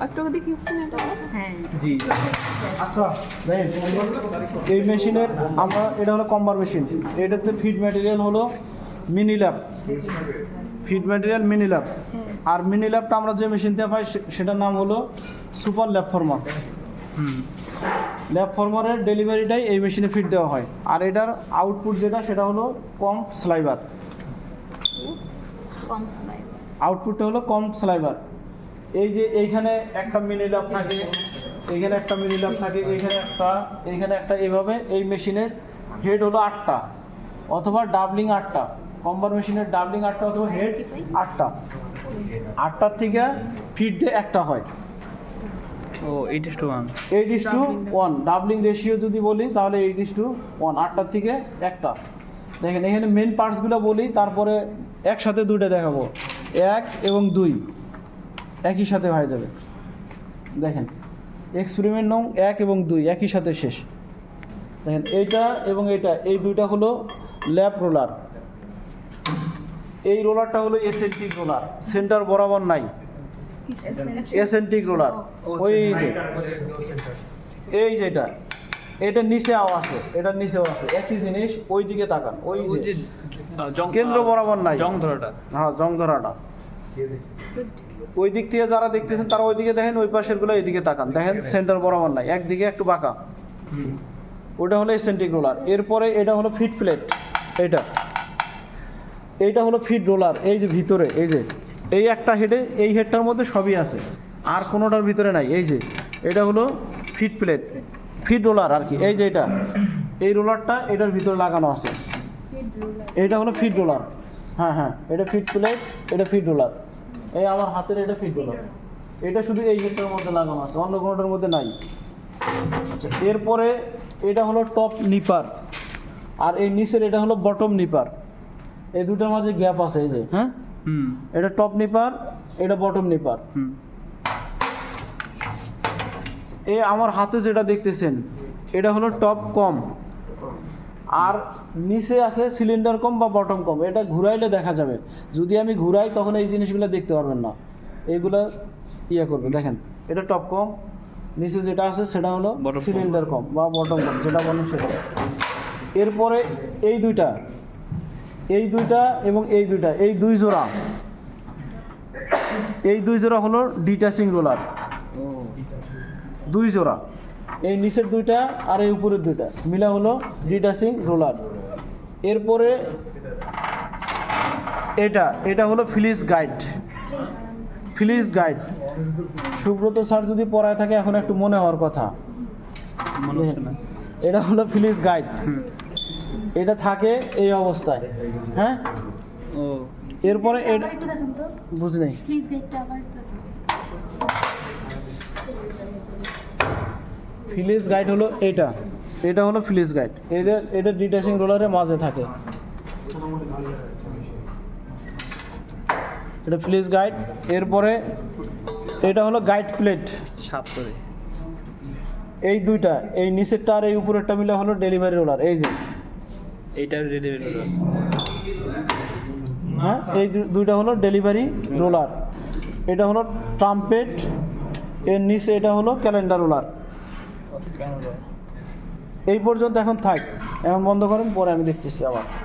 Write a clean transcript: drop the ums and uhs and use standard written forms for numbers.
একটু দেখিয়েছেন এটা? হ্যাঁ জি। আচ্ছা দেখেন এই মেশিনের আমরা এটা হলো কম্বার মেশিন, এটাতে ফিড ম্যাটেরিয়াল হলো mini lap, feed material mini lap. আর মিনি ল্যাবটা আমরা যে মেশিন থেকে পাই সেটার নাম হলো সুপার ল্যাব ফর্মার। ল্যাব ফর্মারের ডেলিভারিটাই এই মেশিনে ফিড দেওয়া হয়। আর এটার আউটপুট যেটা সেটা হলো কম স্লাইভার, কম সময় আউটপুটটা হলো কম স্লাইভার। এই যে এইখানে একটা মিনি ল্যাব থাকে, এইখানে একটা মিনি ল্যাব থাকে, এইখানে একটা, এইভাবে এই মেশিনের হেড হলো 8টা অথবা ডাবলিং 8টা, কম্বার মেশিনের ডাবলিং 8টা অথবা হেড 8টা, 8টার থেকে ফিড দিয়ে একটা হয়। ও 8:1। 8:1 ডাবলিং রেশিও যদি বলি তাহলে 8:1, 8টার থেকে একটা। দেখেন এখানে মেন পার্টসগুলো বলি, তারপরে একসাথে দুইটা দেখাবো। 1 এবং 2 একই সাথে হয়ে যাবে। দেখেন এক্সপেরিমেন্ট নং 1 এবং 2 একই সাথে শেষ। দেখেন এইটা এবং এইটা, এই দুইটা হলো ল্যাব রোলার। এই রোলারটা হলো এসেন্ট্রিক রোলার, সেন্টার বরাবর নাই, এসেন্ট্রিক রোলার। ওই যে এই যেটা, এটা নিচেও আছে, এটার নিচেও আছে, একই জিনিস। ওই দিকে তাকান, ওই যে কেন্দ্র বরাবর নাই, জং ধরাটা। হ্যাঁ জং ধরাটা। ওই দিক থেকে যারা দেখতেছেন তারা ওই দিকে দেখেন, ওই পাশেরগুলো এইদিকে তাকান, দেখেন সেন্টার বরাবর নাই, একদিকে একটু বাঁকা। ওটা হলো এসেন্ট্রিক রোলার। এরপরে এটা হলো ফিড প্লেট, এইটা হলো ফিড রোলার। এই যে ভিতরে এই যে এই একটা হেডে, এই হেডটার মধ্যে সবই আছে, আর কোনোটার ভিতরে নাই। এই যে এটা হলো ফিড প্লেট, ফিড রোলার আর কি। এই যে এটা, এই রোলারটা এটার ভিতরে লাগানো আছে, এইটা হলো ফিড রোলার। হ্যাঁ হ্যাঁ, এটা ফিড প্লেট, এটা ফিড রোলার। এই আমার হাতের এটা ফিড রোলার, এটা শুধু এই হেডটার মধ্যে লাগানো আছে, অন্য কোনোটার মধ্যে নাই। আচ্ছা, এরপরে এটা হলো টপ নিপার, আর এই নিচের এটা হলো বটম নিপার। এই দুটার মাঝে গ্যাপ আছে, এই যে হ্যাঁ, এটা টপ নিপার, এটা বটম নিপার। এই আমার হাতে যেটা দেখতেছেন এটা হলো টপ কম, আর নিচে আছে সিলিন্ডার কম বা বটম কম। এটা ঘুরাইলে দেখা যাবে, যদি আমি ঘুরাই তখন এই জিনিসগুলো দেখতে পারবেন না, এইগুলা ইয়ে করবে। দেখেন এটা টপ কম, নিচে যেটা আছে সেটা হলো সিলিন্ডার কম বা বটম কম, যেটা বলেন সেটা। এরপরে এই দুইটা এবং এই দুইটা, এই দুই জোড়া হলো ডিটাচিং রোলার, দুই জোড়া। এই নিচের দুইটা আর এই উপরের দুইটা মিলা হলো ডিটাচিং রোলার। এরপরে এটা হলো ফিলিস গাইড। সুব্রত স্যার যদি পড়ায় থাকে এখন একটু মনে হওয়ার কথা। এটা হলো ফিলিস গাইড, এটা থাকে এই অবস্থায়। হ্যাঁ, এরপরে বুঝি নাই, প্লিজ গেটটা আবার ফিলিস গাইড হলো এটা হলো ফিলিস গাইড। এটা ডিটাচিং রোলারের মাঝে থাকে, এটা ফিলিস গাইড। এরপরে এটা হলো গাইড প্লেট। এই দুইটা, এই নিচেরটা আর এই উপরেরটা মিলে হলো ডেলিভারি রোলার। এই যে এইটা ডেলিভারি রোলার। হ্যাঁ, এই দুইটা হলো ডেলিভারি রোলার। এটা হলো ট্রাম্পেট, এর নিচে এটা হলো ক্যালেন্ডার রোলার। এই পর্যন্ত এখন থাক, এখন বন্ধ করেন, পরে আমি দেখতেছি আবার।